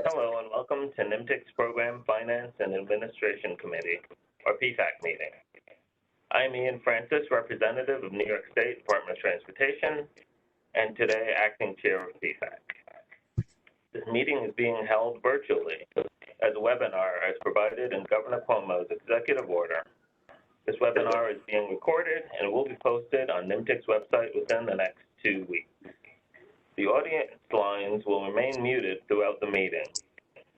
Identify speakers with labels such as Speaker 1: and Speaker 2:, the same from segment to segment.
Speaker 1: Hello and welcome to NYMTC'S Program Finance and Administration Committee, or PFAC meeting. I'm Ian Francis, representative of New York State Department of Transportation, and today acting chair of PFAC. This meeting is being held virtually as a webinar as provided in Governor Cuomo's executive order. This webinar is being recorded and will be posted on NYMTC's website within the next 2 weeks. The audience lines will remain muted throughout the meeting.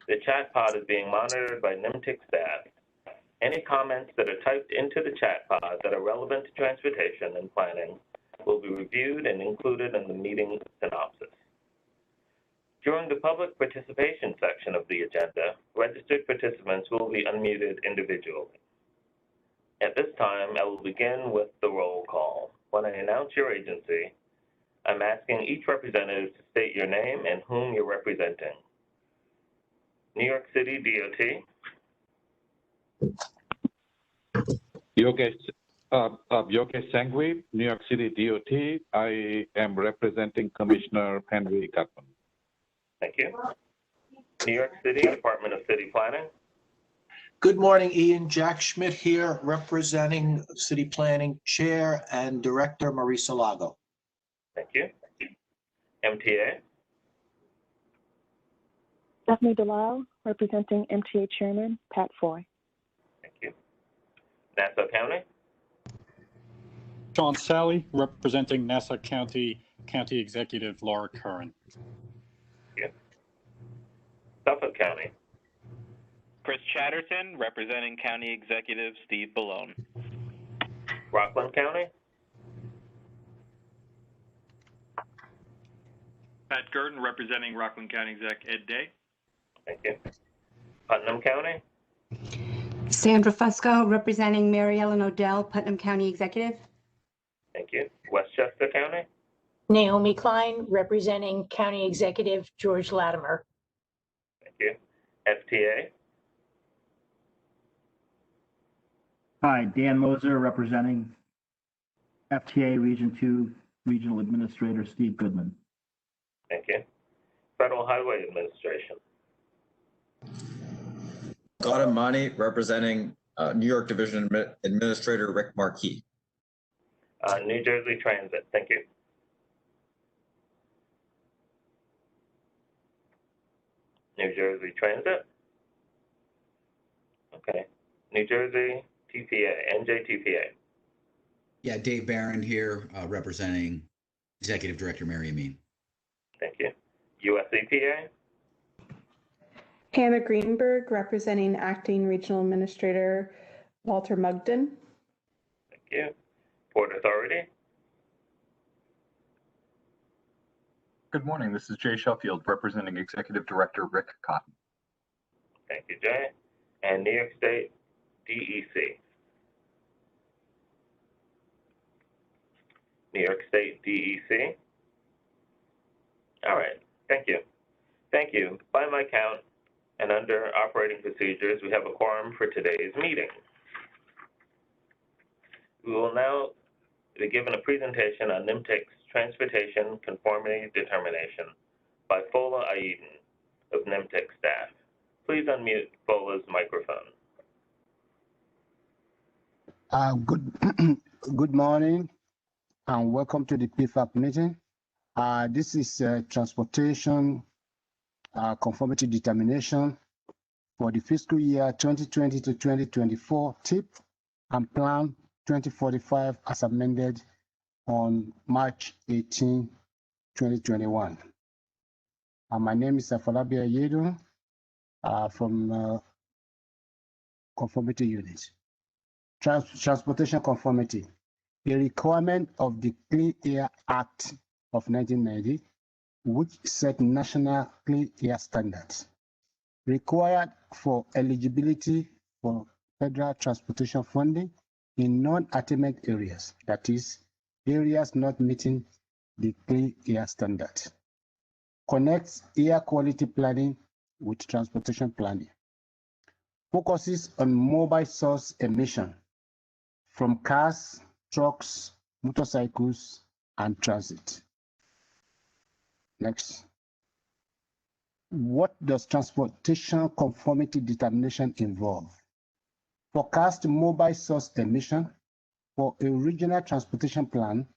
Speaker 1: The chat pod is being monitored by NYMTC staff. Any comments that are typed into the chat pod that are relevant to transportation and planning will be reviewed and included in the meeting synopsis. During the public participation section of the agenda, registered participants will be unmuted individually. At this time, I will begin with the roll call. When I announce your agency, I'm asking each representative to state your name and whom you're representing. New York City DOT.
Speaker 2: Yogesh Sangvi, New York City DOT. I am representing Commissioner Henry Gutman.
Speaker 1: Thank you. New York City Department of City Planning.
Speaker 3: Good morning, Ian. Jack Schmidt here, representing City Planning Chair and Director Marisa Lago.
Speaker 1: Thank you. MTA.
Speaker 4: Stephanie Delisle, representing MTA Chairman Pat Foy.
Speaker 1: Thank you. Nassau County.
Speaker 5: Sean Sally, representing Nassau County Executive Laura Curran.
Speaker 1: Thank you. Suffolk County.
Speaker 6: Chris Chatterton, representing County Executive Steve Ballone.
Speaker 1: Rockland County.
Speaker 7: Pat Gurdon, representing Rockland County Exec Ed Day.
Speaker 1: Thank you. Putnam County.
Speaker 8: Sandra Fusco, representing Mary Ellen Odell, Putnam County Executive.
Speaker 1: Thank you. Westchester County.
Speaker 9: Naomi Klein, representing County Executive George Latimer.
Speaker 1: Thank you. FTA.
Speaker 10: Hi, Dan Moser, representing FTA Region 2 Regional Administrator Steve Goodman.
Speaker 1: Thank you. Federal Highway Administration.
Speaker 11: Gautam Mani, representing New York Division Administrator Rick Markey.
Speaker 1: New Jersey Transit. Thank you. New Jersey Transit. Okay. New Jersey TPA, NJTPA.
Speaker 12: Yeah, Dave Barron here, representing Executive Director Mary Amin.
Speaker 1: Thank you. US EPA.
Speaker 13: Hannah Greenberg, representing Acting Regional Administrator Walter Mugden.
Speaker 1: Thank you. Port Authority.
Speaker 14: Good morning. This is Jay Sheffield, representing Executive Director Rick Cotton.
Speaker 1: Thank you, Jay. And New York State DEC. New York State DEC. All right. Thank you. Thank you. By my count and under operating procedures, we have a quorum for today's meeting. We will now be given a presentation on NYMTC's Transportation Conformity Determination by Fola Aiden of NYMTC staff. Please unmute Fola's microphone.
Speaker 15: Good morning and welcome to the PFAC meeting. This is Transportation Conformity Determination for the fiscal year 2020 to 2024 TIP and Plan 2045 as amended on March 18, 2021. My name is Afolabi Ayedo from Conformity Unit. Transportation Conformity, a requirement of the Clean Air Act of 1990, which set national clean air standards, required for eligibility for federal transportation funding in non-attainment areas, that is, areas not meeting the clean air standard. Connects air quality planning with transportation planning. Focuses on mobile source emission from cars, trucks, motorcycles, and transit. Next. What does transportation conformity determination involve? Forecast mobile source emission for a regional transportation plan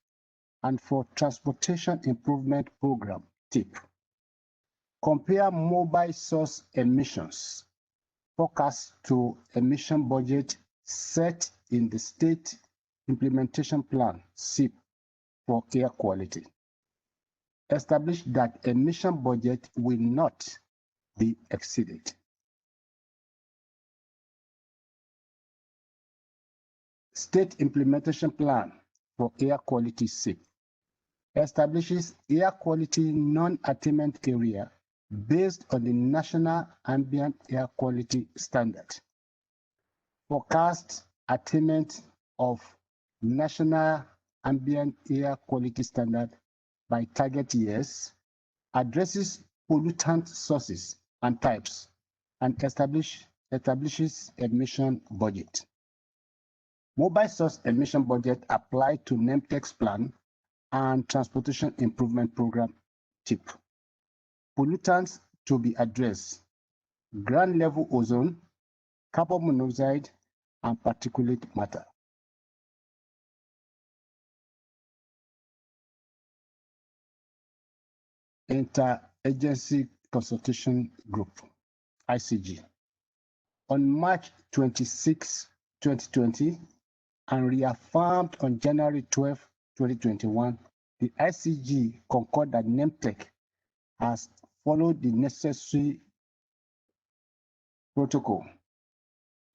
Speaker 15: and for transportation improvement program, TIP. Compare mobile source emissions forecast to emission budget set in the state implementation plan, SIP, for air quality. Establish that emission budget will not be exceeded. State implementation plan for air quality SIP establishes air quality non-attainment area based on the National Ambient Air Quality Standard. Forecast attainment of National Ambient Air Quality Standard by target years, addresses pollutant sources and types, and establishes emission budget. Mobile source emission budget applied to NYMTC'S plan and Transportation Improvement Program, TIP. Pollutants to be addressed: ground level ozone, carbon monoxide, and particulate matter. Interagency Consultation Group, ICG. On March 26, 2020, and reaffirmed on January 12, 2021, the ICG concurred that NYMTC has followed the necessary protocol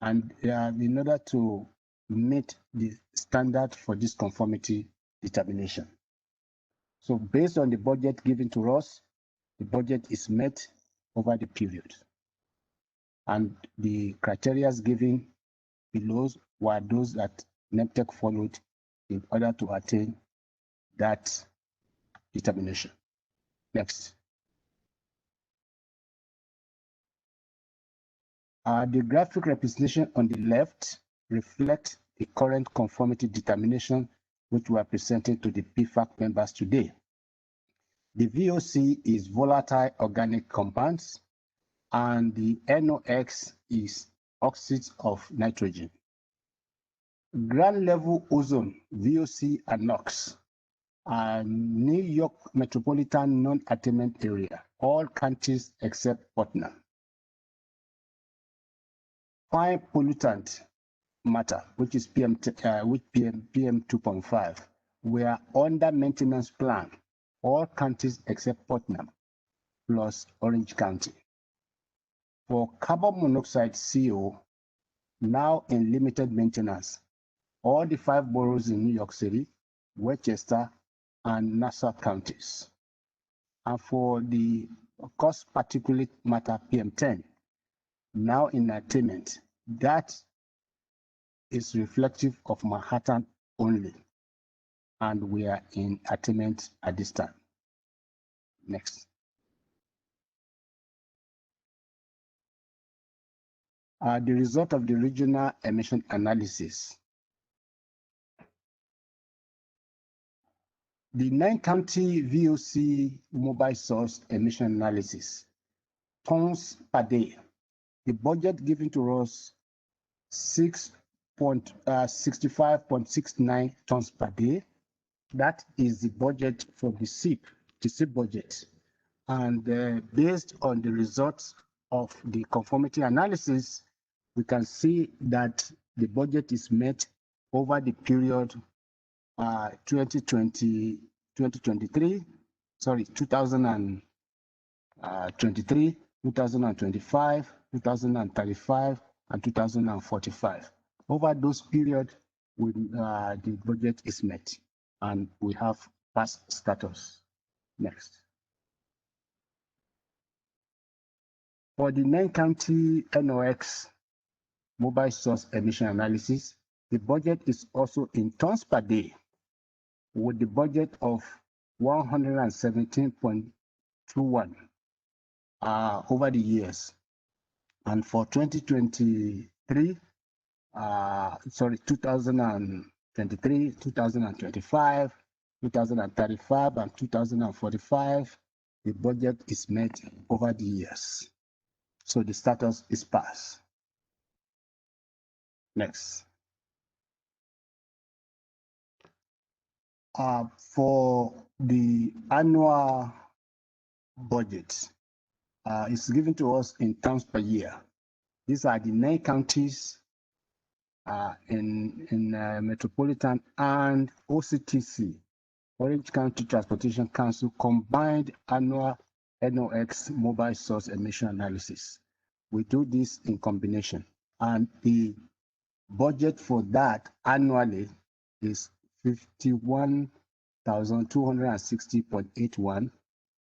Speaker 15: and in order to meet the standard for this conformity determination. So based on the budget given to us, the budget is met over the period. And the criteria given below were those that NYMTC followed in order to attain that determination. Next. The graphic representation on the left reflects the current conformity determination which were presented to the PFAC members today. The VOC is volatile organic compounds, and the NOx is oxides of nitrogen. Ground level ozone, VOC, and NOx are New York Metropolitan Non-Attainment Area, all counties except Putnam. Fine pollutant matter, which is PM 2.5, were under maintenance plan, all counties except Putnam, plus Orange County. For carbon monoxide CO, now in limited maintenance, all the 5 boroughs in New York City, Westchester, and Nassau counties. And for the coarse particulate matter PM10, now in attainment, that is reflective of Manhattan only, and we are in attainment at this time. Next. The result of the regional emission analysis. The 9-county VOC mobile source emission analysis, tons per day. The budget given to us 65.69 tons per day. That is the budget for the SIP budget. And based on the results of the conformity analysis, we can see that the budget is met over the period 2023, 2025, 2035, and 2045. Over those periods, the budget is met, and we have pass status. Next. For the 9-county NOx mobile source emission analysis, the budget is also in tons per day, with the budget of 117.21 over the years. And for 2023, 2023, 2025, 2035, and 2045, the budget is met over the years. So the status is passed. Next. For the annual budget, it's given to us in terms per year. These are the 9 counties in Metropolitan and OCTC, Orange County Transportation Council, combined annual NOx mobile source emission analysis. We do this in combination, and the budget for that annually is 51,260.81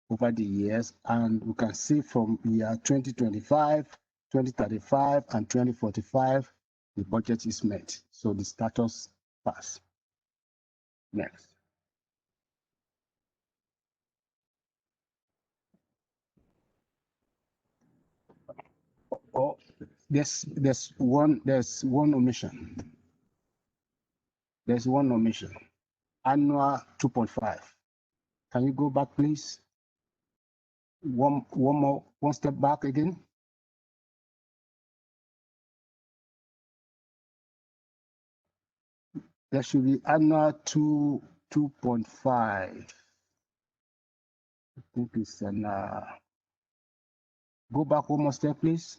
Speaker 15: over the years, and we can see from year 2025, 2035, and 2045, the budget is met. So the status pass. Next. Oh, there's one omission. There's one omission. Annual 2.5. Can you go back, please? One step back again. There should be annual 2.5. I think it's an go back one more step, please.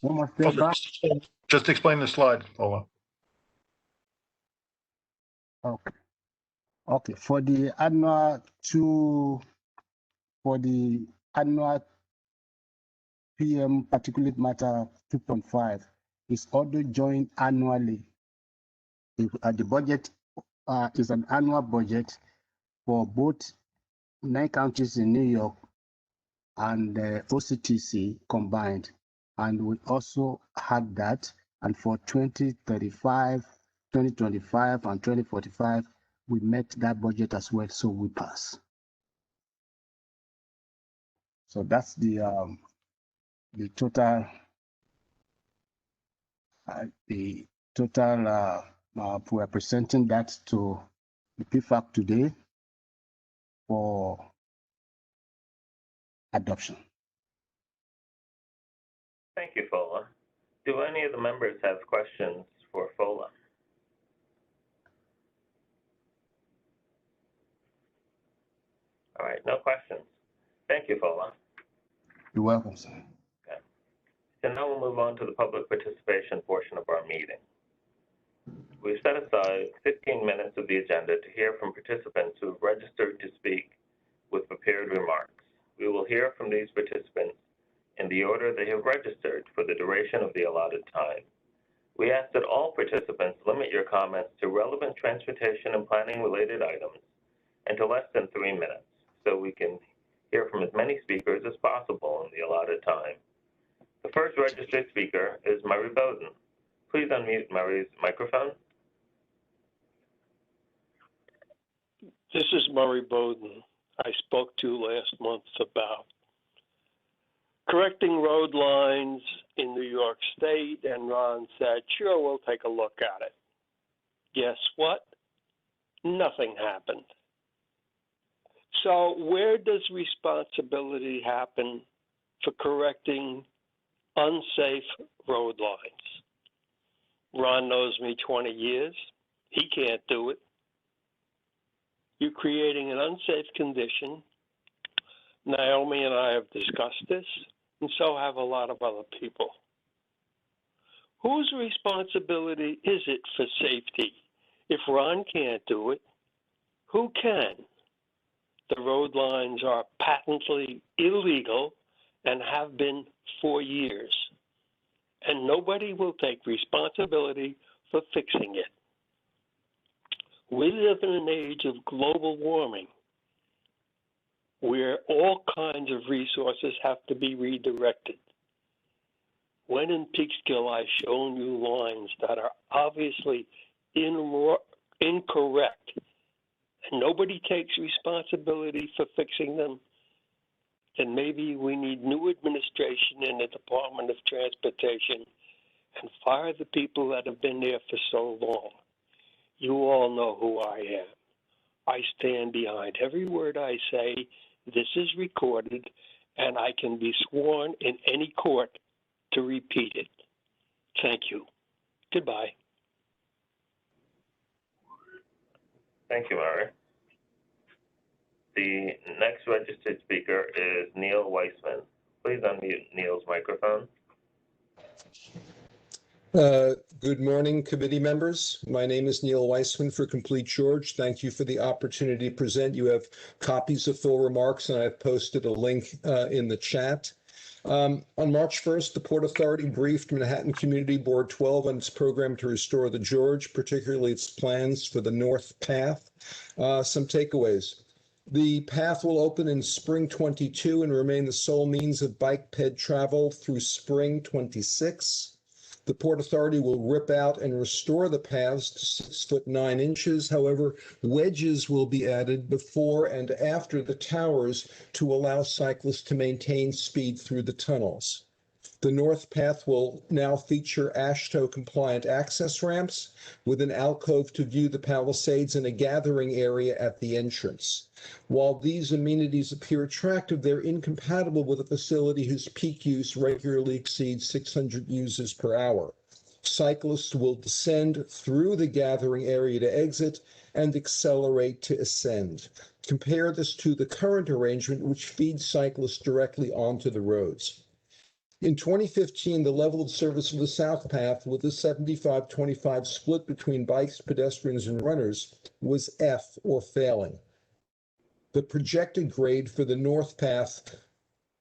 Speaker 15: One more step back.
Speaker 16: Just explain the slide, Ola.
Speaker 15: Okay. Okay. For the annual PM particulate matter 2.5 is also joined annually. The budget is an annual budget for both 9 counties in New York and OCTC combined. And we also had that. And for 2035, 2025, and 2045, we met that budget as well, so we pass. So that's the total. We are presenting that to the PFAC today for adoption.
Speaker 1: Thank you, Fola. Do any of the members have questions for Fola? All right, no questions. Thank you, Fola.
Speaker 15: You're welcome, sir.
Speaker 1: Okay. So now we'll move on to the public participation portion of our meeting. We've set aside 15 minutes of the agenda to hear from participants who have registered to speak with prepared remarks. We will hear from these participants in the order they have registered for the duration of the allotted time. We ask that all participants limit your comments to relevant transportation and planning related items and to less than 3 minutes, so we can hear from as many speakers as possible in the allotted time. The first registered speaker is Murray Bowden. Please unmute Murray's microphone.
Speaker 17: This is Murray Bowden. I spoke to last month about correcting road lines in New York State, and Ron said, sure, we'll take a look at it. Guess what? Nothing happened. So where does responsibility happen for correcting unsafe road lines? Ron knows me 20 years. He can't do it. You're creating an unsafe condition. Naomi and I have discussed this, and so have a lot of other people. Whose responsibility is it for safety? If Ron can't do it, who can? The road lines are patently illegal and have been for years, and nobody will take responsibility for fixing it. We live in an age of global warming where all kinds of resources have to be redirected. When in Peekskill, I've shown you lines that are obviously incorrect, and nobody takes responsibility for fixing them, then maybe we need new administration in the Department of Transportation and fire the people that have been there for so long. You all know who I am. I stand behind every word I say. This is recorded, and I can be sworn in any court to repeat it. Thank you. Goodbye.
Speaker 1: Thank you, Murray. The next registered speaker is Neil Weissman. Please unmute Neil's microphone.
Speaker 18: Good morning, committee members. My name is Neil Weissman for Complete George. Thank you for the opportunity to present. You have copies of full remarks, and I've posted a link in the chat. On March 1st, the Port Authority briefed Manhattan Community Board 12 on its program to restore the George, particularly its plans for the North Path. Some takeaways. The path will open in spring 22 and remain the sole means of bike ped travel through spring 26. The Port Authority will rip out and restore the paths to 6 foot 9 inches. However, wedges will be added before and after the towers to allow cyclists to maintain speed through the tunnels. The North Path will now feature AASHTO compliant access ramps with an alcove to view the Palisades and a gathering area at the entrance. While these amenities appear attractive, they're incompatible with a facility whose peak use regularly exceeds 600 users per hour. Cyclists will descend through the gathering area to exit and accelerate to ascend. Compare this to the current arrangement, which feeds cyclists directly onto the roads. In 2015, the level of service of the South Path with a 75-25 split between bikes, pedestrians, and runners was F, or failing. The projected grade for the North Path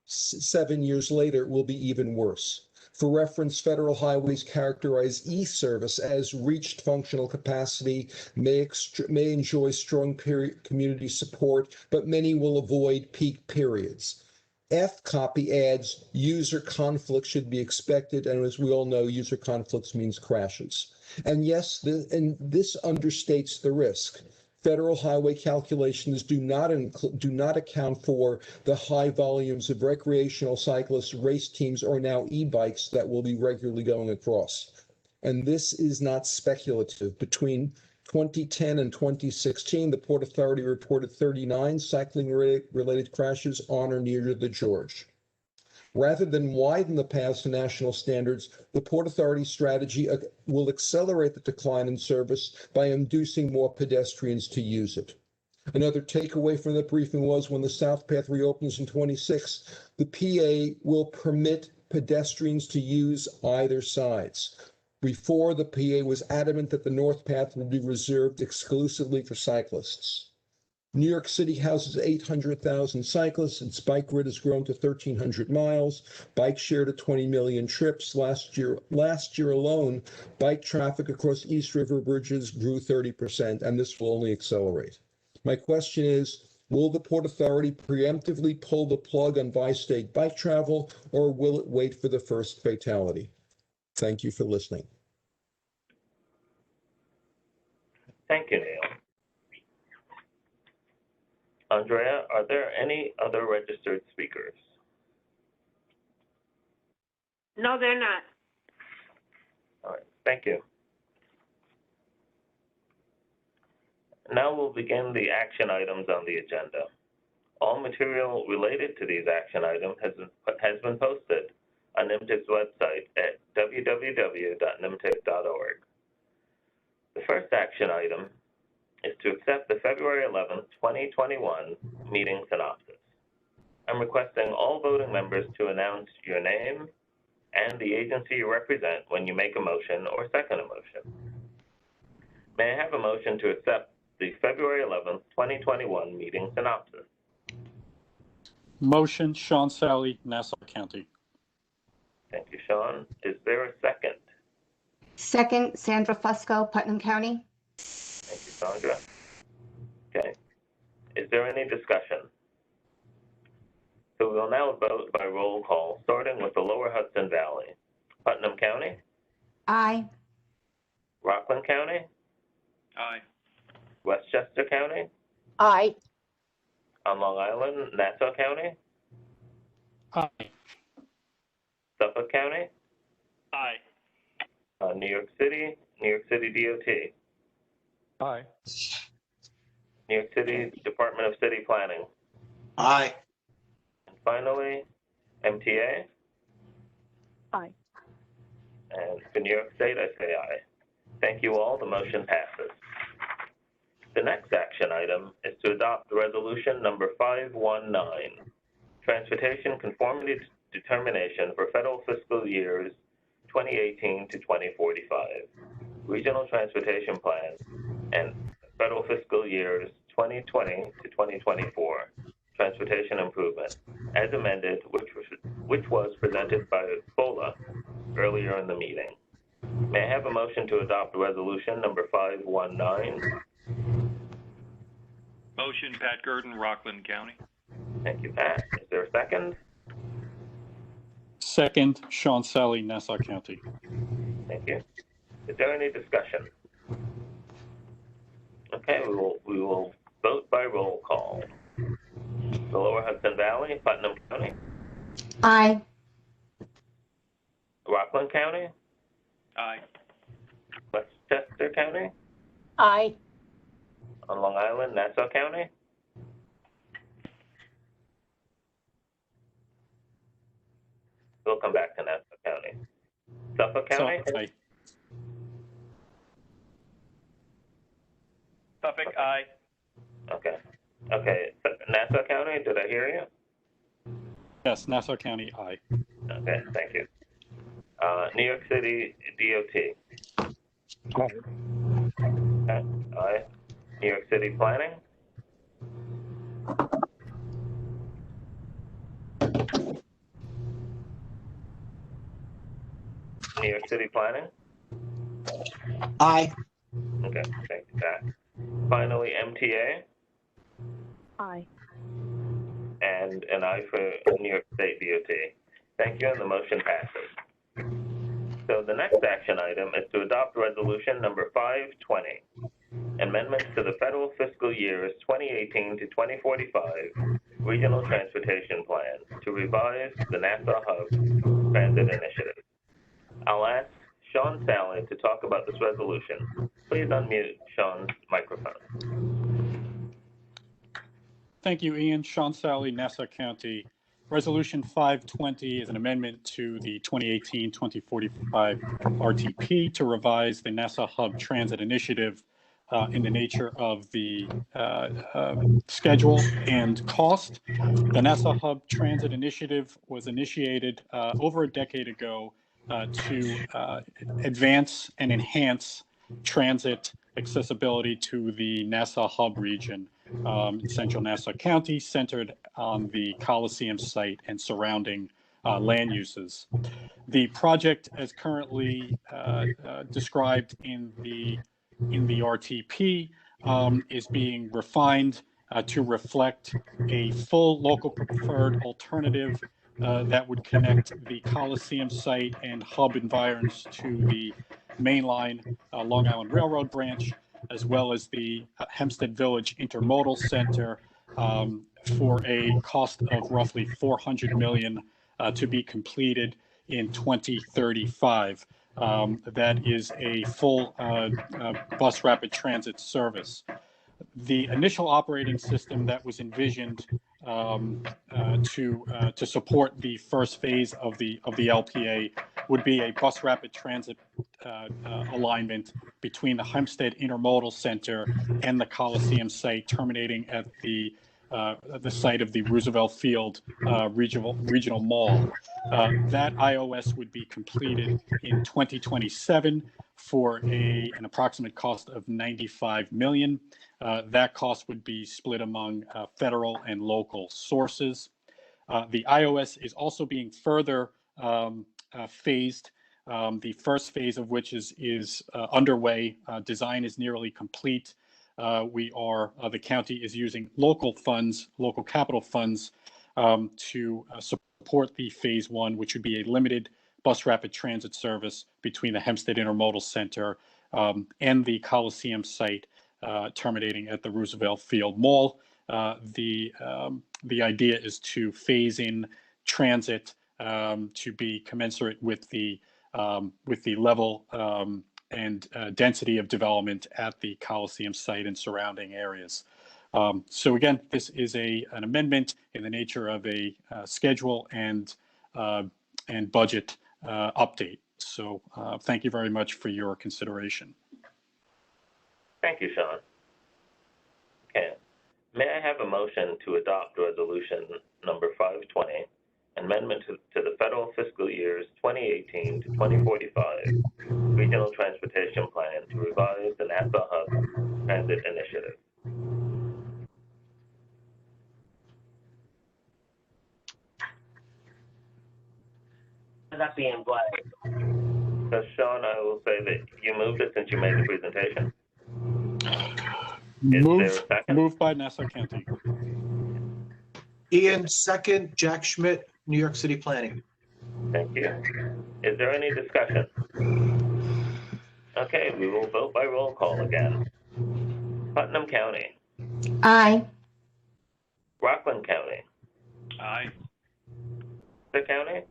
Speaker 18: 7 years later will be even worse. For reference, federal highways characterize E-service as reached functional capacity, may enjoy strong community support, but many will avoid peak periods. F copy adds user conflict should be expected, and as we all know, user conflicts means crashes. And yes, this understates the risk. Federal highway calculations do not account for the high volumes of recreational cyclists, race teams, or now e-bikes that will be regularly going across. And this is not speculative. Between 2010 and 2016, the Port Authority reported 39 cycling-related crashes on or near the George. Rather than widen the paths to national standards, the Port Authority's strategy will accelerate the decline in service by inducing more pedestrians to use it. Another takeaway from the briefing was when the South Path reopens in 26, the PA will permit pedestrians to use either sides. Before, the PA was adamant that the North Path would be reserved exclusively for cyclists. New York City houses 800,000 cyclists. Its bike grid has grown to 1,300 miles. Bike share to 20 million trips. Last year alone, bike traffic across East River bridges grew 30%, and this will only accelerate. My question is, will the Port Authority preemptively pull the plug on bi-state bike travel, or will it wait for the first fatality? Thank you for listening.
Speaker 1: Thank you, Neil. Andrea, are there any other registered speakers?
Speaker 19: No, they're not.
Speaker 1: All right, thank you. Now we'll begin the action items on the agenda. All material related to these action items has been posted on NYMTC's website at www.nymtic.org. The first action item is to accept the February 11th, 2021 meeting synopsis. I'm requesting all voting members to announce your name and the agency you represent when you make a motion or second a motion. May I have a motion to accept the February 11th, 2021 meeting synopsis?
Speaker 5: Motion, Sean Sally, Nassau County.
Speaker 1: Thank you, Sean. Is there a second?
Speaker 8: Second, Sandra Fusco, Putnam County.
Speaker 1: Thank you, Sandra. Okay. Is there any discussion? So we'll now vote by roll call, starting with the Lower Hudson Valley. Putnam County?
Speaker 8: Aye.
Speaker 1: Rockland County?
Speaker 7: Aye.
Speaker 1: Westchester County?
Speaker 9: Aye.
Speaker 1: On Long Island, Nassau County?
Speaker 5: Aye.
Speaker 1: Suffolk County?
Speaker 7: Aye.
Speaker 1: New York City DOT.
Speaker 2: Aye.
Speaker 1: New York City Department of City Planning.
Speaker 3: Aye.
Speaker 1: And finally, MTA.
Speaker 4: Aye.
Speaker 1: And for New York State, I say aye. Thank you all. The motion passes. The next action item is to adopt resolution number 519, Transportation Conformity Determination for Federal Fiscal Years 2018 to 2045, Regional Transportation Plan, and Federal Fiscal Years 2020 to 2024, Transportation Improvement, as amended, which was presented by FOLA earlier in the meeting. May I have a motion to adopt resolution number 519?
Speaker 7: Motion, Pat Gurdon, Rockland County.
Speaker 1: Thank you, Pat. Is there a second?
Speaker 5: Second, Sean Sally, Nassau County.
Speaker 1: Thank you. Is there any discussion? Okay, we will vote by roll call. The Lower Hudson Valley, Putnam County,
Speaker 8: Aye.
Speaker 1: Rockland County,
Speaker 7: Aye.
Speaker 1: Westchester County,
Speaker 9: Aye.
Speaker 1: on Long Island, Nassau County, we'll come back to Nassau County, Suffolk County,
Speaker 5: Aye.
Speaker 7: Suffolk, aye.
Speaker 1: okay, Nassau County, did I hear you?
Speaker 5: Yes, Nassau County, aye.
Speaker 1: Okay, thank you. New York City DOT. Okay, aye. New York City Planning. New York City Planning.
Speaker 3: Aye.
Speaker 1: Okay, thank you, Pat. Finally, MTA.
Speaker 4: Aye.
Speaker 1: And an aye for New York State DOT. Thank you, and the motion passes. So the next action item is to adopt resolution number 520, amendments to the federal fiscal years 2018 to 2045 Regional Transportation Plan to revise the Nassau Hub Transit Initiative. I'll ask Sean Sally to talk about this resolution. Please unmute Sean's microphone.
Speaker 5: Thank you, Ian. Sean Sally, Nassau County. Resolution 520 is an amendment to the 2018-2045 RTP to revise the Nassau Hub Transit Initiative in the nature of the schedule and cost. The Nassau Hub Transit Initiative was initiated over a decade ago to advance and enhance transit accessibility to the Nassau Hub region. Central Nassau County, centered on the Coliseum site and surrounding land uses. The project, as currently described in the RTP, is being refined to reflect a full local preferred alternative that would connect the Coliseum site and hub environs to the mainline Long Island Railroad branch, as well as the Hempstead Village Intermodal Center for a cost of roughly $400 million to be completed in 2035. That is a full bus rapid transit service. The initial operating system that was envisioned to support the first phase of the LPA would be a bus rapid transit alignment between the Hempstead Intermodal Center and the Coliseum site, terminating at the site of the Roosevelt Field Regional Mall. That IOS would be completed in 2027 for an approximate cost of $95 million. That cost would be split among federal and local sources. The IOS is also being further phased. The first phase of which is underway. Design is nearly complete. The county is using local funds, local capital funds, to support the phase one, which would be a limited bus rapid transit service between the Hempstead Intermodal Center and the Coliseum site, terminating at the Roosevelt Field Mall. The idea is to phase in transit to be commensurate with the with the level and density of development at the Coliseum site and surrounding areas. So again, this is an amendment in the nature of a schedule and budget update. So thank you very much for your consideration.
Speaker 1: Thank you, Sean. Okay. May I have a motion to adopt resolution number 520, amendment to the federal fiscal years 2018 to 2045 regional transportation plan to revise the NASA Hub Transit Initiative?
Speaker 20: That being black.
Speaker 1: So Sean, I will say that you moved it since you made the presentation. Is there a second?
Speaker 5: Moved by Nassau County.
Speaker 3: Ian, second. Jack Schmidt, New York City Planning.
Speaker 1: Thank you. Is there any discussion? Okay, we will vote by roll call again. Putnam County.
Speaker 8: Aye.
Speaker 1: Rockland County.
Speaker 7: Aye.
Speaker 1: The county.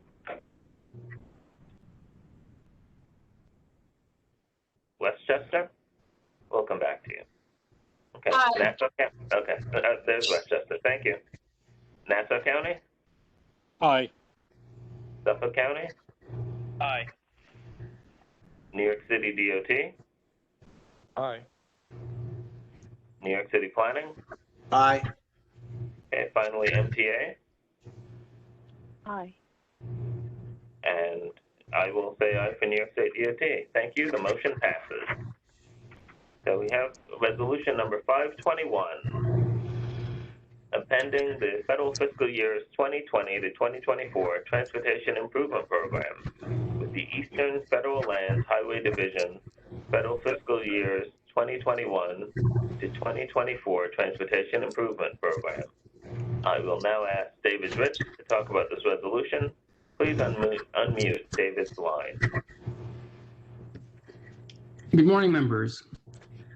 Speaker 1: Westchester. We'll come back to you. Okay.
Speaker 9: Aye.
Speaker 1: Nassau County. Okay. There's Westchester. Thank you. Nassau County.
Speaker 5: Aye.
Speaker 1: Suffolk County.
Speaker 7: Aye.
Speaker 1: New York City DOT.
Speaker 2: Aye.
Speaker 1: New York City Planning.
Speaker 3: Aye.
Speaker 1: Okay. Finally, MTA.
Speaker 4: Aye.
Speaker 1: And I will say aye for New York State DOT. Thank you. The motion passes. So we have resolution number 521, appending the federal fiscal years 2020 to 2024 Transportation Improvement Program with the Eastern Federal Lands Highway Division federal fiscal years 2021 to 2024 Transportation Improvement Program. I will now ask David Ritz to talk about this resolution. Please unmute David's line.
Speaker 21: Good morning, members.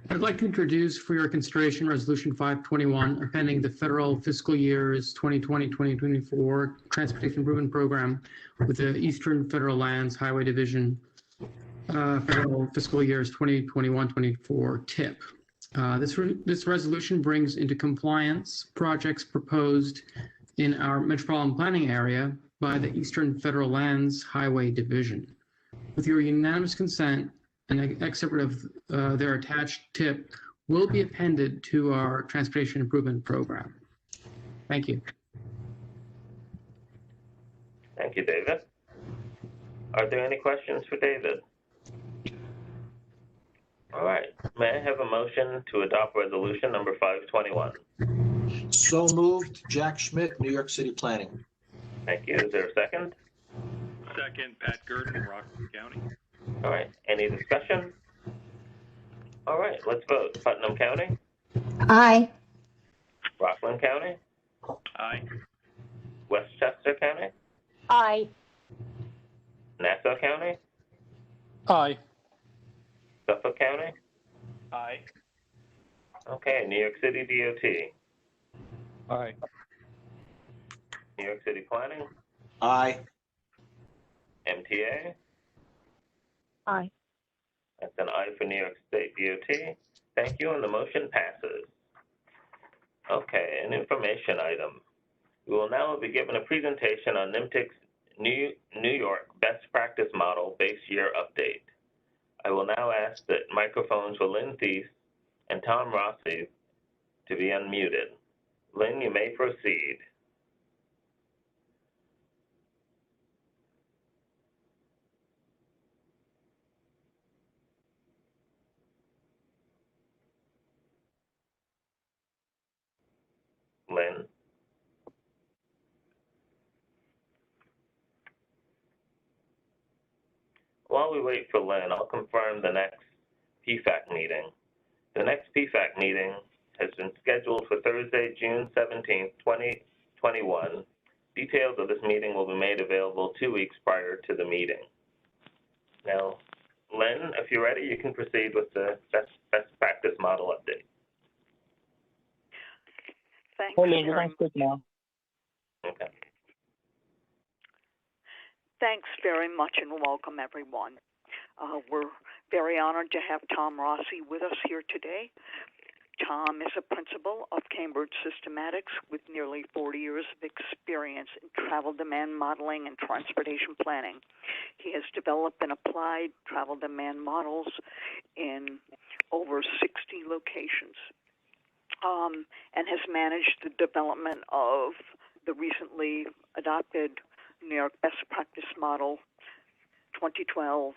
Speaker 21: I'd like to introduce for your consideration Resolution 521, appending the federal fiscal years 2020-2024 Transportation Improvement Program with the Eastern Federal Lands Highway Division federal fiscal years 2021-24 TIP. This resolution brings into compliance projects proposed in our metropolitan planning area by the Eastern Federal Lands Highway Division. With your unanimous consent, an excerpt of their attached tip will be appended to our transportation improvement program. Thank you.
Speaker 1: Thank you, David. Are there any questions for David? All right. May I have a motion to adopt resolution number 521?
Speaker 3: So moved. Jack Schmidt, New York City Planning.
Speaker 1: Thank you. Is there a second?
Speaker 7: Second, Pat Gurdon, Rockland County.
Speaker 1: All right. Any discussion? All right. Let's vote. Putnam County.
Speaker 8: Aye.
Speaker 1: Rockland County.
Speaker 7: Aye.
Speaker 1: Westchester County.
Speaker 9: Aye.
Speaker 1: Nassau County.
Speaker 5: Aye.
Speaker 1: Suffolk County.
Speaker 7: Aye.
Speaker 1: Okay. New York City DOT.
Speaker 2: Aye.
Speaker 1: New York City Planning.
Speaker 3: Aye.
Speaker 1: MTA.
Speaker 4: Aye.
Speaker 1: That's an aye for New York State DOT. Thank you, and the motion passes. Okay, an information item. We will now be given a presentation on NYMTC's New York Best Practice Model Base Year Update. I will now ask that microphones for Lynn Thies and Tom Rossi to be unmuted. Lynn, you may proceed. Lynn. While we wait for Lynn, I'll confirm the next PFAC meeting. The next PFAC meeting has been scheduled for Thursday, June 17th, 2021. Details of this meeting will be made available 2 weeks prior to the meeting. Now, Lynn, if you're ready, you can proceed with the best practice model update.
Speaker 22: Thanks.
Speaker 20: Hey, Lynn, you can speak now.
Speaker 1: Okay.
Speaker 6: Thanks very much and welcome everyone. We're very honored to have Tom Rossi with us here today. Tom is a principal of Cambridge Systematics with nearly 40 years of experience in travel demand modeling and transportation planning. He has developed and applied travel demand models in over 60 locations and has managed the development of the recently adopted New York Best Practice Model 2012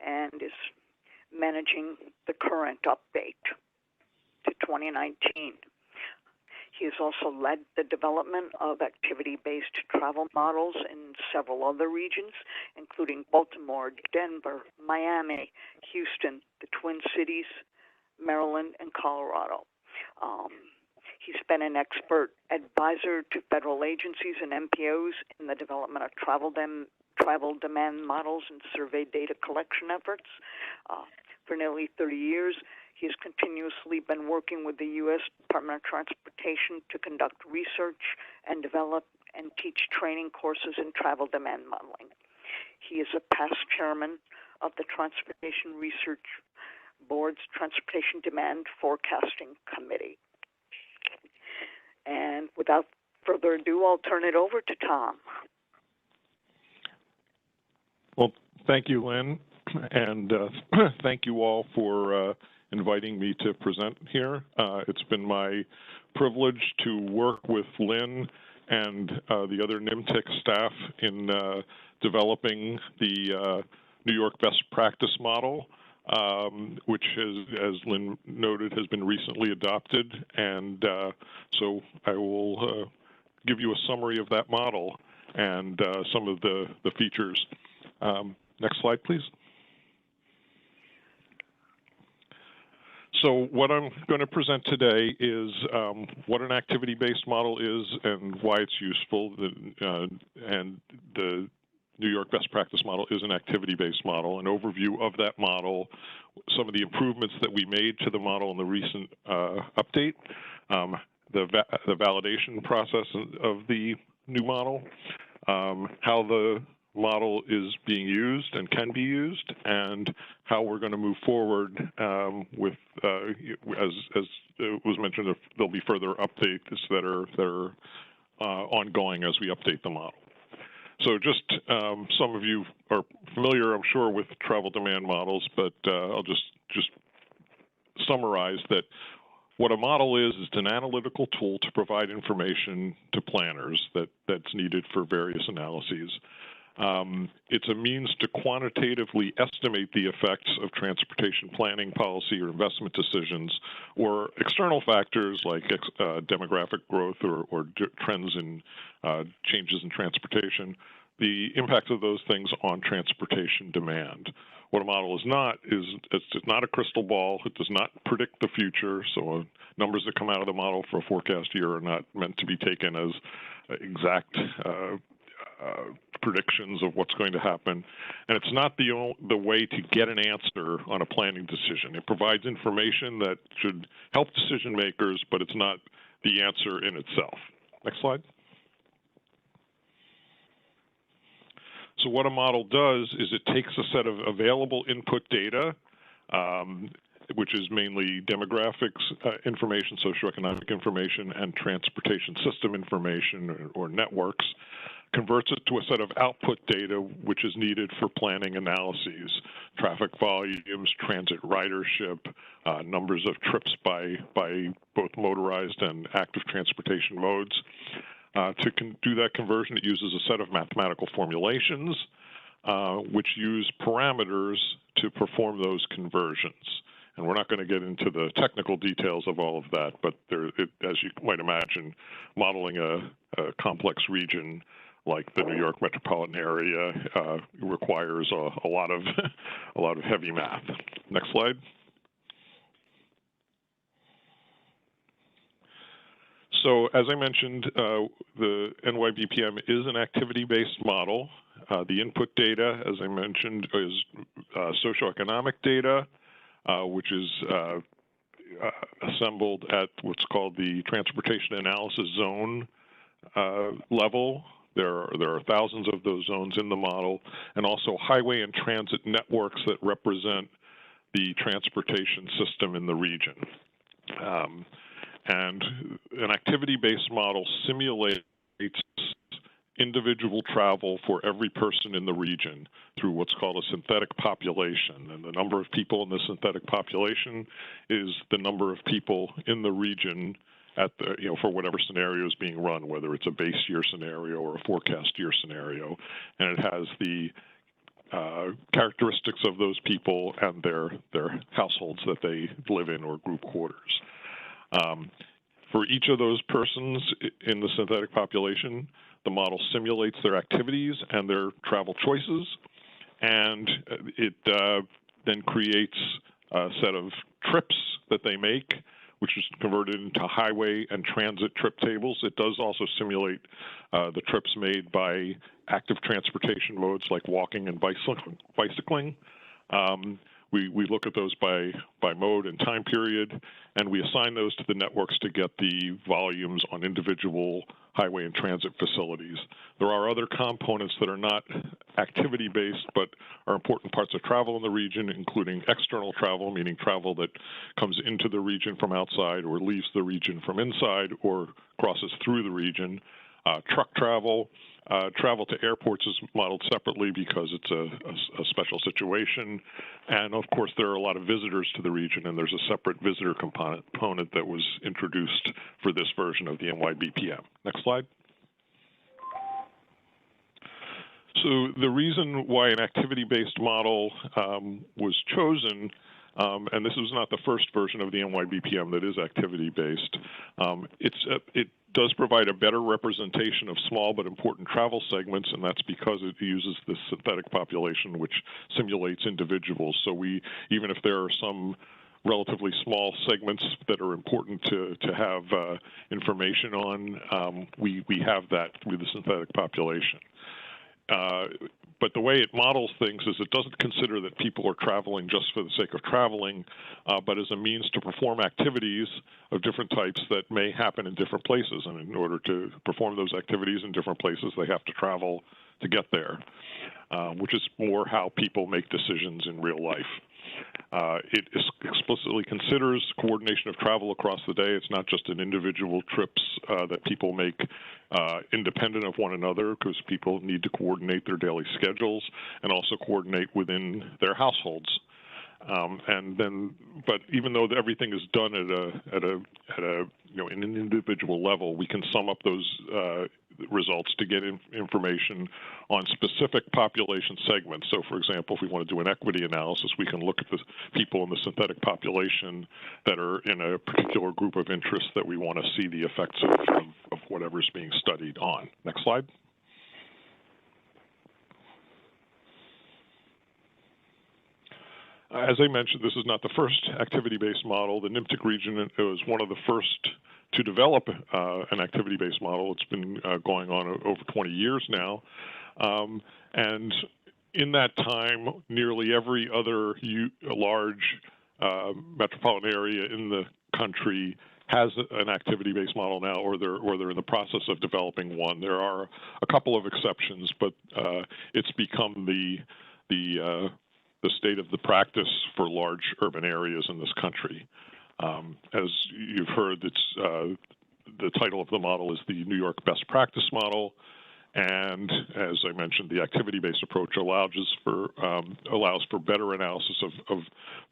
Speaker 6: and is managing the current update to 2019. He has also led the development of activity-based travel models in several other regions, including Baltimore, Denver, Miami, Houston, the Twin Cities, Maryland, and Colorado. He's been an expert advisor to federal agencies and MPOs in the development of travel demand models and survey data collection efforts. For nearly 30 years, he has continuously been working with the U.S. Department of Transportation to conduct research and develop and teach training courses in travel demand modeling. He is a past chairman of the Transportation Research Board's Transportation Demand Forecasting Committee. And without further ado, I'll turn it over to Tom.
Speaker 22: Well, thank you, Lynn, and thank you all for inviting me to present here. It's been my privilege to work with Lynn and the other NYMTC's staff in developing the New York Best Practice Model, which has, as Lynn noted, has been recently adopted. And so I will give you a summary of that model and some of the features. Next slide, please. So what I'm going to present today is what an activity-based model is and why it's useful. And the New York Best Practice Model is an activity-based model, an overview of that model, some of the improvements that we made to the model in the recent update, the validation process of the new model, how the model is being used and can be used, and how we're going to move forward with, as was mentioned, there'll be further updates that are ongoing as we update the model. So just some of you are familiar, I'm sure, with travel demand models, but I'll just summarize that what a model is an analytical tool to provide information to planners that's needed for various analyses. It's a means to quantitatively estimate the effects of transportation planning policy or investment decisions or external factors like demographic growth or trends in changes in transportation, the impact of those things on transportation demand. What a model is it's not a crystal ball. It does not predict the future. So numbers that come out of the model for a forecast year are not meant to be taken as exact predictions of what's going to happen, and it's not the way to get an answer on a planning decision. It provides information that should help decision makers, but it's not the answer in itself. Next slide. So what a model does is it takes a set of available input data, which is mainly demographics information, socioeconomic information, and transportation system information or networks, converts it to a set of output data which is needed for planning analyses, traffic volumes, transit ridership, numbers of trips by both motorized and active transportation modes. To do that conversion, it uses a set of mathematical formulations which use parameters to perform those conversions. And we're not going to get into the technical details of all of that, but as you might imagine, modeling a complex region like the New York metropolitan area requires a lot of heavy math. Next slide. So as I mentioned, the NYBPM is an activity-based model. The input data, as I mentioned, is socioeconomic data, which is assembled at what's called the transportation analysis zone level There are thousands of those zones in the model, and also highway and transit networks that represent the transportation system in the region. And an activity-based model simulates individual travel for every person in the region through what's called a synthetic population. And the number of people in the synthetic population is the number of people in the region at the, for whatever scenario is being run, whether it's a base year scenario or a forecast year scenario. And it has the characteristics of those people and their households that they live in or group quarters. For each of those persons in the synthetic population, the model simulates their activities and their travel choices, and it then creates a set of trips that they make, which is converted into highway and transit trip tables. It does also simulate the trips made by active transportation modes like walking and bicycling. We look at those by mode and time period, and we assign those to the networks to get the volumes on individual highway and transit facilities. There are other components that are not activity-based, but are important parts of travel in the region, including external travel, meaning travel that comes into the region from outside or leaves the region from inside or crosses through the region. Truck travel. Travel to airports is modeled separately because it's a special situation. And of course, there are a lot of visitors to the region, and there's a separate visitor component that was introduced for this version of the NYBPM. Next slide. So the reason why an activity-based model was chosen, and this is not the first version of the NYBPM that is activity-based, it does provide a better representation of small but important travel segments, and that's because it uses this synthetic population which simulates individuals. So even if there are some relatively small segments that are important to have information on, we have that through the synthetic population. But the way it models things is it doesn't consider that people are traveling just for the sake of traveling, but as a means to perform activities of different types that may happen in different places. And in order to perform those activities in different places, they have to travel to get there, which is more how people make decisions in real life. It explicitly considers coordination of travel across the day. It's not just an individual trips that people make independent of one another, because people need to coordinate their daily schedules and also coordinate within their households. But even though everything is done at an individual level, we can sum up those results to get information on specific population segments. So, for example, if we want to do an equity analysis, we can look at the people in the synthetic population that are in a particular group of interest that we want to see the effects of whatever's being studied on. Next slide. As I mentioned, this is not the first activity-based model. The NYMTC region was one of the first to develop an activity-based model. It's been going on over 20 years now. And in that time, nearly every other large metropolitan area in the country has an activity-based model now, or they're in the process of developing one. There are a couple of exceptions, but it's become the state of the practice for large urban areas in this country. As you've heard, the title of the model is the New York Best Practice Model, and as I mentioned, the activity-based approach allows for better analysis of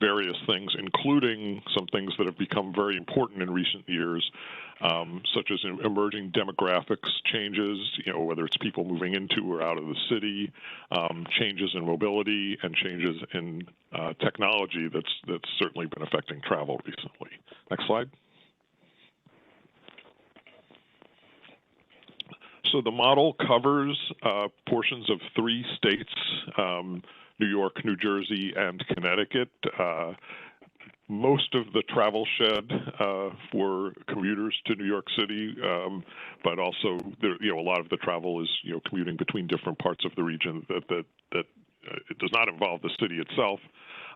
Speaker 22: various things, including some things that have become very important in recent years, such as emerging demographics changes, whether it's people moving into or out of the city, changes in mobility, and changes in technology that's certainly been affecting travel recently. Next slide. So the model covers portions of 3 states, New York, New Jersey, and Connecticut. Most of the travel shed for commuters to New York City, but also a lot of the travel is commuting between different parts of the region that it does not involve the city itself.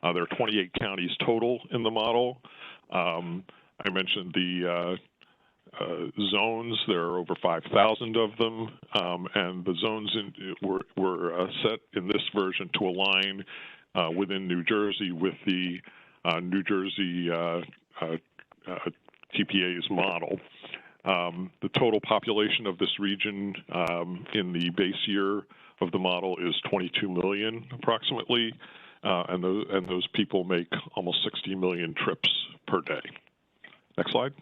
Speaker 22: There are 28 counties total in the model. I mentioned zones. There are over 5,000 of them, and the zones were set in this version to align within New Jersey with the New Jersey TPA's model. The total population of this region in the base year of the model is 22 million approximately, and those people make almost 60 million trips per day. Next slide.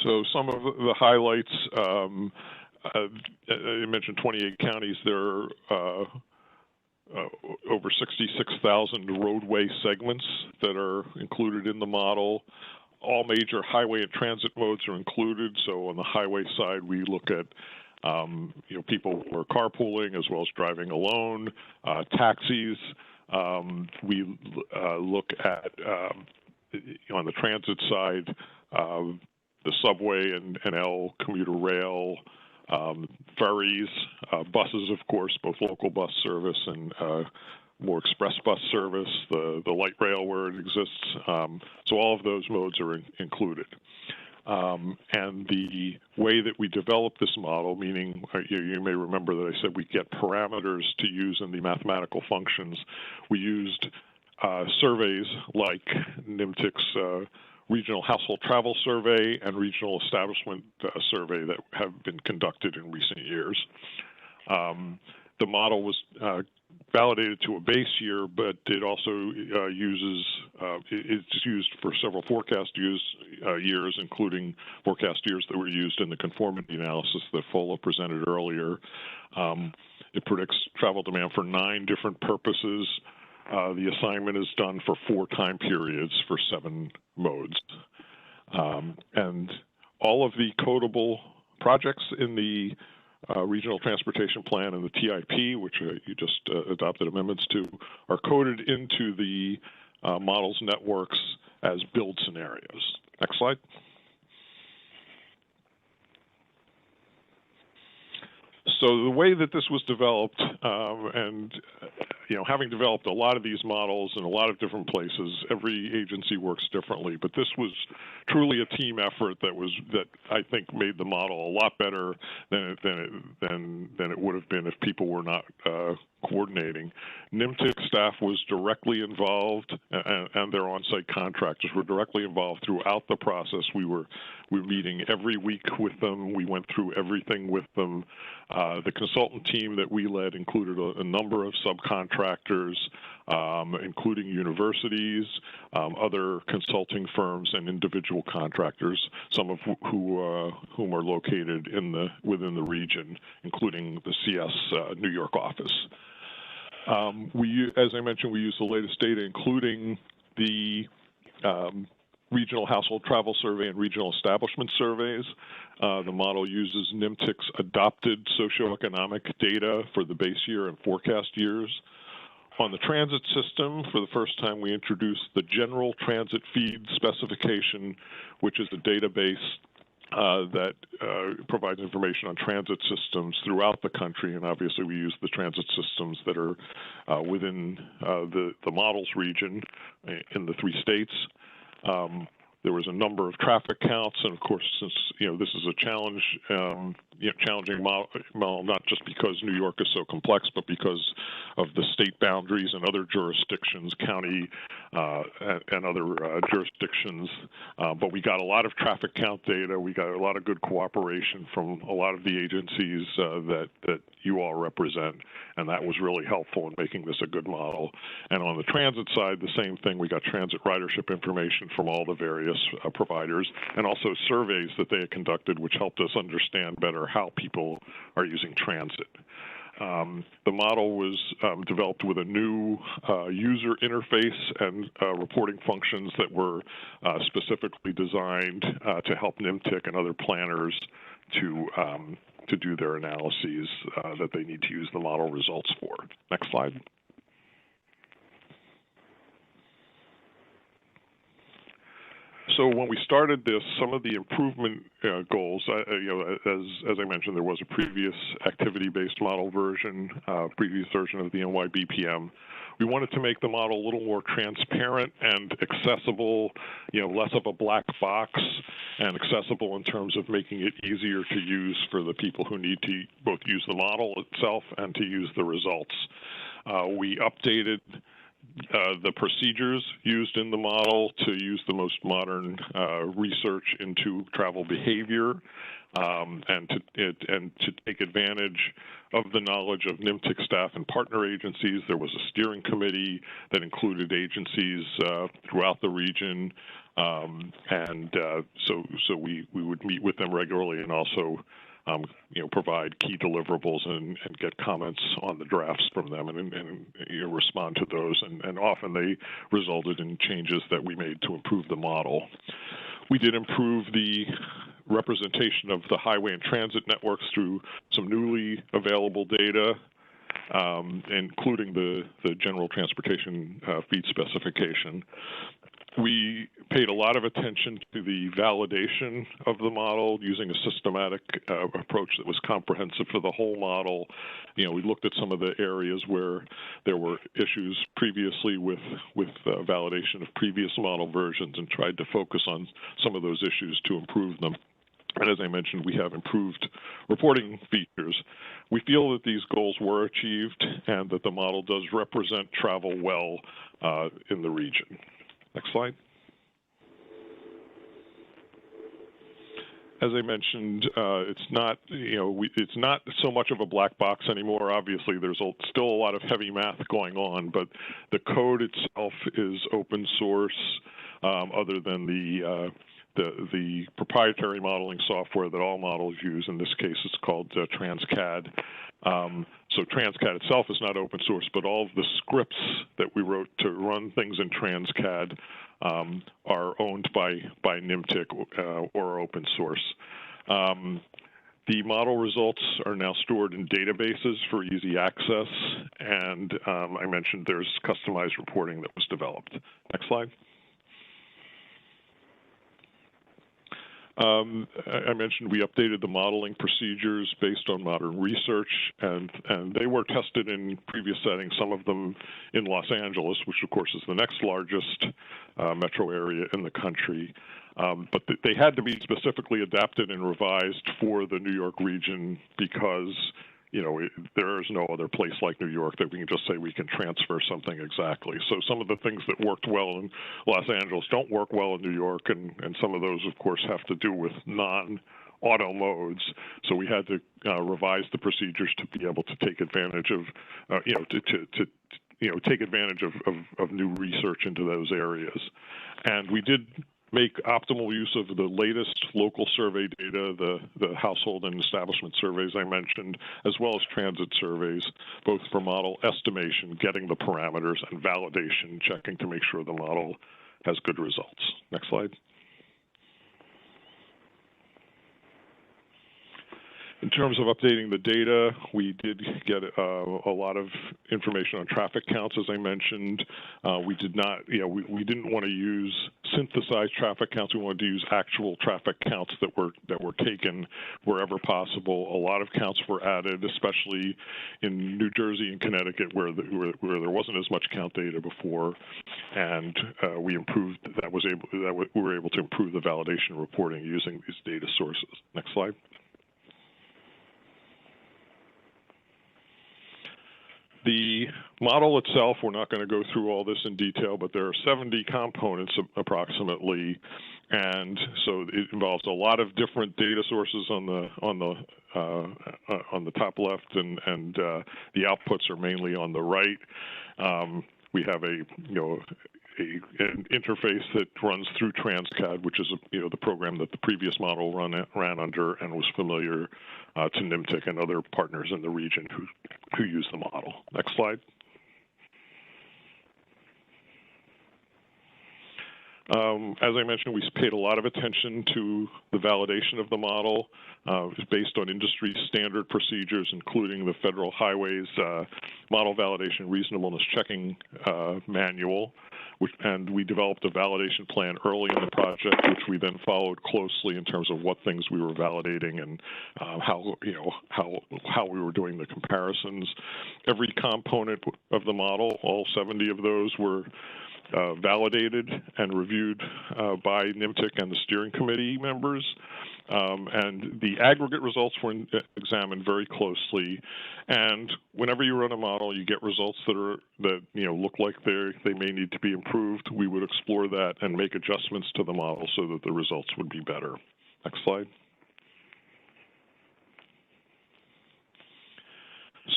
Speaker 22: So some of the highlights, I mentioned 28 counties. There are over 66,000 roadway segments that are included in the model. All major highway and transit modes are included. So on the highway side, we look at people who are carpooling as well as driving alone, taxis. We look at on the transit side, the subway and L, commuter rail, ferries, buses, of course, both local bus service and more express bus service, the light rail where it exists. So all of those modes are included. And the way that we develop this model, meaning you may remember that I said we get parameters to use in the mathematical functions. We used surveys like NYMTC's Regional Household Travel Survey and Regional Establishment Survey that have been conducted in recent years. The model was validated to a base year, but it also it's used for several forecast years, including forecast years that were used in the conformity analysis that Fola presented earlier. It predicts travel demand for 9 different purposes. The assignment is done for 4 time periods for 7 modes. And all of the codable projects in the Regional Transportation Plan and the TIP, which you just adopted amendments to, are coded into the model's networks as build scenarios. Next slide. So the way that this was developed, and having developed a lot of these models in a lot of different places, every agency works differently. But this was truly a team effort that I think made the model a lot better than it would have been if people were not coordinating. NYMTC staff was directly involved, and their on-site contractors were directly involved throughout the process. We were meeting every week with them. We went through everything with them. The consultant team that we led included a number of subcontractors, including universities, other consulting firms, and individual contractors, some of whom are located within the region, including the CS New York office. As I mentioned, we use the latest data, including the Regional Household Travel Survey and Regional Establishment Surveys. The model uses NYMTC's adopted socioeconomic data for the base year and forecast years. On the transit system, for the first time, we introduced the General Transit Feed Specification, which is a database that provides information on transit systems throughout the country, and obviously we use the transit systems that are within the model's region in the 3 states. There was a number of traffic counts, and of course, since this is a challenging model, not just because New York is so complex, but because of the state boundaries and other jurisdictions, county and other jurisdictions. But we got a lot of traffic count data. We got a lot of good cooperation from a lot of the agencies that you all represent, and that was really helpful in making this a good model. And on the transit side, the same thing. We got transit ridership information from all the various providers, and also surveys that they had conducted, which helped us understand better how people are using transit. The model was developed with a new user interface and reporting functions that were specifically designed to help NYMTC and other planners to do their analyses that they need to use the model results for. Next slide. So when we started this, some of the improvement goals, as I mentioned, there was a previous activity-based model version, previous version of the NYBPM. We wanted to make the model a little more transparent and accessible, less of a black box, and accessible in terms of making it easier to use for the people who need to both use the model itself and to use the results. We updated the procedures used in the model to use the most modern research into travel behavior, and to take advantage of the knowledge of NYMTC staff and partner agencies. There was a steering committee that included agencies throughout the region, so we would meet with them regularly and also provide key deliverables and get comments on the drafts from them and respond to those. And often they resulted in changes that we made to improve the model. We did improve the representation of the highway and transit networks through some newly available data, including the general transportation feed specification. We paid a lot of attention to the validation of the model using a systematic approach that was comprehensive for the whole model. We looked at some of the areas where there were issues previously with validation of previous model versions and tried to focus on some of those issues to improve them. And as I mentioned, we have improved reporting features. We feel that these goals were achieved and that the model does represent travel well in the region. Next slide. As I mentioned, it's not so much of a black box anymore. Obviously, there's still a lot of heavy math going on, but the code itself is open source, other than the proprietary modeling software that all models use. In this case, it's called TransCAD. So TransCAD itself is not open source, but all of the scripts that we wrote to run things in TransCAD are owned by NYMTC or open source. The model results are now stored in databases for easy access, and I mentioned there's customized reporting that was developed. Next slide. I mentioned we updated the modeling procedures based on modern research, and they were tested in previous settings, some of them in Los Angeles, which of course is the next largest metro area in the country. But they had to be specifically adapted and revised for the New York region because there is no other place like New York that we can just say we can transfer something exactly. So some of the things that worked well in Los Angeles don't work well in New York, and some of those, of course, have to do with non-auto modes. So we had to revise the procedures to be able to take advantage of, take advantage of new research into those areas. And we did make optimal use of the latest local survey data, the household and establishment surveys I mentioned, as well as transit surveys, both for model estimation, getting the parameters, and validation, checking to make sure the model has good results. Next slide. In terms of updating the data, we did get a lot of information on traffic counts, as I mentioned. We did not, we didn't want to use synthesized traffic counts. We wanted to use actual traffic counts that were taken wherever possible. A lot of counts were added, especially in New Jersey and Connecticut, where there wasn't as much count data before, and we improved that. We were able to improve the validation reporting using these data sources. Next slide. The model itself, we're not going to go through all this in detail, but there are 70 components approximately, and so it involves a lot of different data sources on the top left, and the outputs are mainly on the right. We have an interface that runs through TransCAD, which is the program that the previous model ran under and was familiar to NYMTC and other partners in the region who use the model. Next slide. As I mentioned, we paid a lot of attention to the validation of the model. It's based on industry standard procedures, including the Federal Highways Model Validation Reasonableness Checking Manual, and we developed a validation plan early in the project, which we then followed closely in terms of what things we were validating and how we were doing the comparisons. Every component of the model, all 70 of those, were validated and reviewed by NYMTC and the steering committee members, and the aggregate results were examined very closely. And whenever you run a model, you get results that look like they may need to be improved. We would explore that and make adjustments to the model so that the results would be better. Next slide.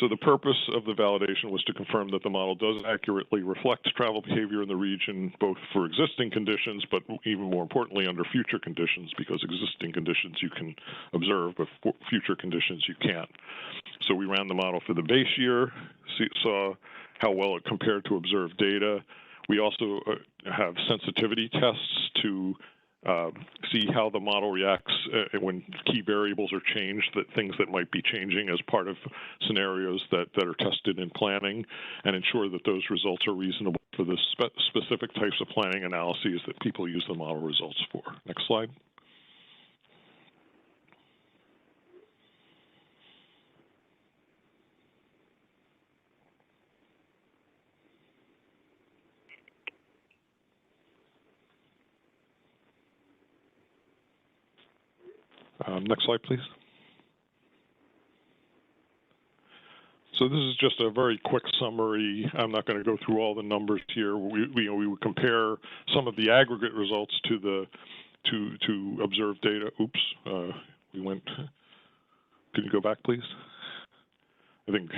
Speaker 22: So the purpose of the validation was to confirm that the model does accurately reflect travel behavior in the region, both for existing conditions, but even more importantly, under future conditions, because existing conditions you can observe, but for future conditions you can't. So we ran the model for the base year, saw how well it compared to observed data. We also have sensitivity tests to see how the model reacts when key variables are changed, things that might be changing as part of scenarios that are tested in planning, and ensure that those results are reasonable for the specific types of planning analyses that people use the model results for. Next slide. Next slide, please. So this is just a very quick summary. I'm not going to go through all the numbers here. We would compare some of the aggregate results to the observed data. Oops, we went. Can you go back, please? I think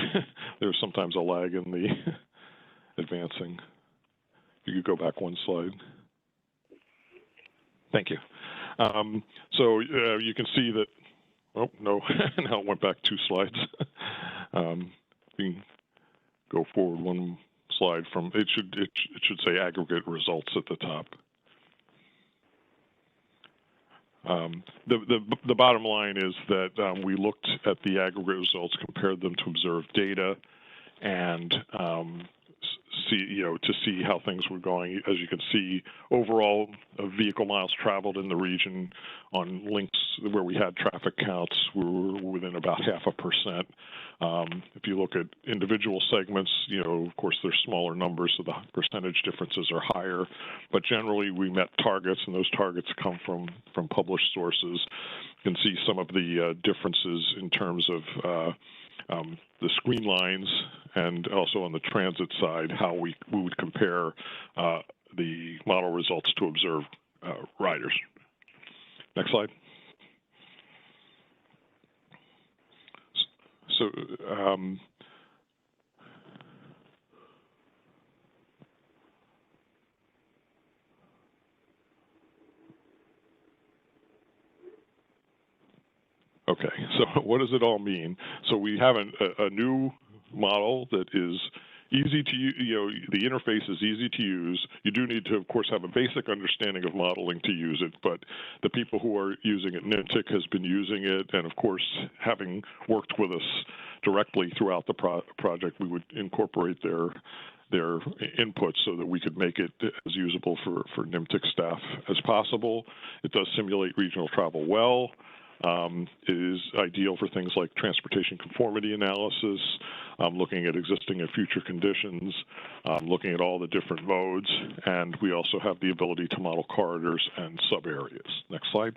Speaker 22: there's sometimes a lag in the advancing. You could go back one slide. Thank you. So you can see that, oh, no, now it went back 2 slides. We can go forward 1 slide from, it should say aggregate results at the top. The bottom line is that we looked at the aggregate results, compared them to observed data, and to see how things were going. As you can see, overall vehicle miles traveled in the region on links where we had traffic counts were within about 0.5%. If you look at individual segments, of course, there's smaller numbers, so the percentage differences are higher. But generally, we met targets, and those targets come from published sources. You can see some of the differences in terms of the screen lines, and also on the transit side, how we would compare the model results to observed riders. Next slide. So okay, so what does it all mean? So we have a new model that is easy to use. The interface is easy to use. You do need to, of course, have a basic understanding of modeling to use it, but the people who are using it, NYMTC has been using it, and of course, having worked with us directly throughout the project, we would incorporate their inputs so that we could make it as usable for NYMTC staff as possible. It does simulate regional travel well. It is ideal for things like transportation conformity analysis, looking at existing and future conditions, looking at all the different modes, and we also have the ability to model corridors and sub-areas. Next slide.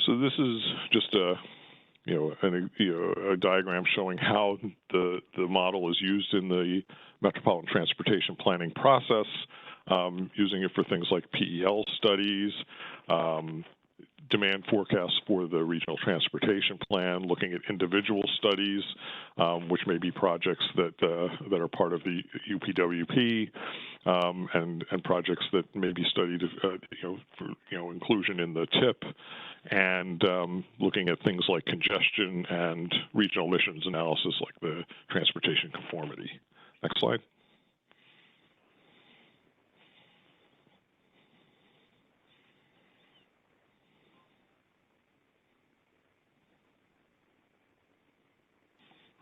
Speaker 22: So this is just a diagram showing how the model is used in the metropolitan transportation planning process. Using it for things like PEL studies, demand forecasts for the regional transportation plan, looking at individual studies, which may be projects that are part of the UPWP, and projects that may be studied, for inclusion in the TIP, and looking at things like congestion and regional emissions analysis, like the transportation conformity. Next slide.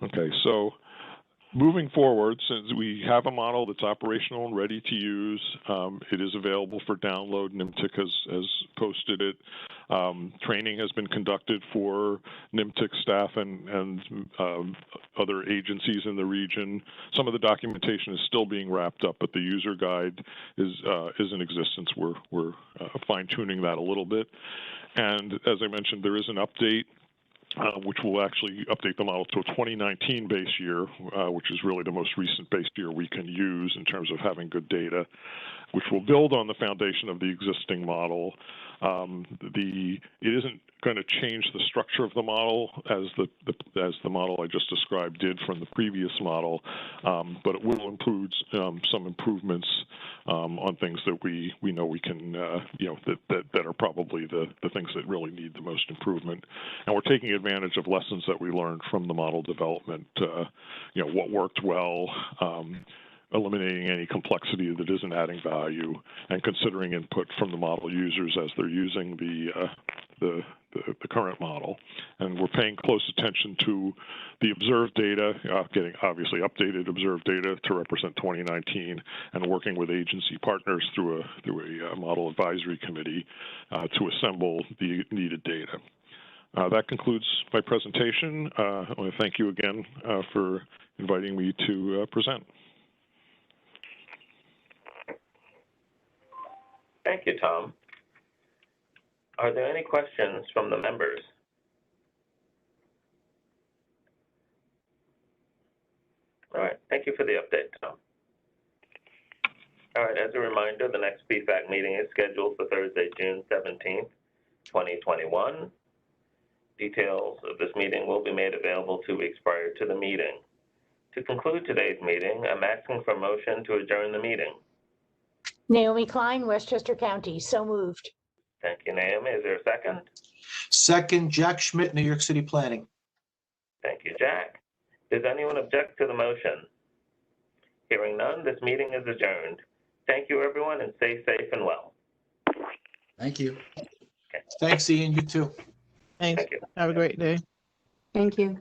Speaker 22: Okay, so moving forward, since we have a model that's operational and ready to use, it is available for download. NYMTC has posted it. Training has been conducted for NYMTC staff and other agencies in the region. Some of the documentation is still being wrapped up, but the user guide is in existence. We're fine-tuning that a little bit. And as I mentioned, there is an update which will actually update the model to a 2019 base year, which is really the most recent base year we can use in terms of having good data, which will build on the foundation of the existing model. It isn't going to change the structure of the model as the model I just described did from the previous model, but it will include some improvements on things that we know we can, that are probably the things that really need the most improvement. And we're taking advantage of lessons that we learned from the model development, what worked well, eliminating any complexity that isn't adding value, and considering input from the model users as they're using the current model. And we're paying close attention to the observed data, getting obviously updated observed data to represent 2019, and working with agency partners through a model advisory committee to assemble the needed data. That concludes my presentation. I want to thank you again for inviting me to present.
Speaker 1: Thank you, Tom. Are there any questions from the members? All right, thank you for the update, Tom. All right, as a reminder, the next PFAC meeting is scheduled for Thursday, June 17th, 2021. Details of this meeting will be made available 2 weeks prior to the meeting. To conclude today's meeting, I'm asking for a motion to adjourn the meeting.
Speaker 9: Naomi Klein, Westchester County, so moved.
Speaker 1: Thank you, Naomi. Is there a second?
Speaker 3: Second, Jack Schmidt, New York City Planning.
Speaker 1: Thank you, Jack. Does anyone object to the motion? Hearing none, this meeting is adjourned. Thank you, everyone, and stay safe and well.
Speaker 12: Thank you.
Speaker 1: Okay.
Speaker 3: Thanks, Ian. You too.
Speaker 10: Thanks.
Speaker 1: Thank you.
Speaker 10: Have a great day.
Speaker 8: Thank you.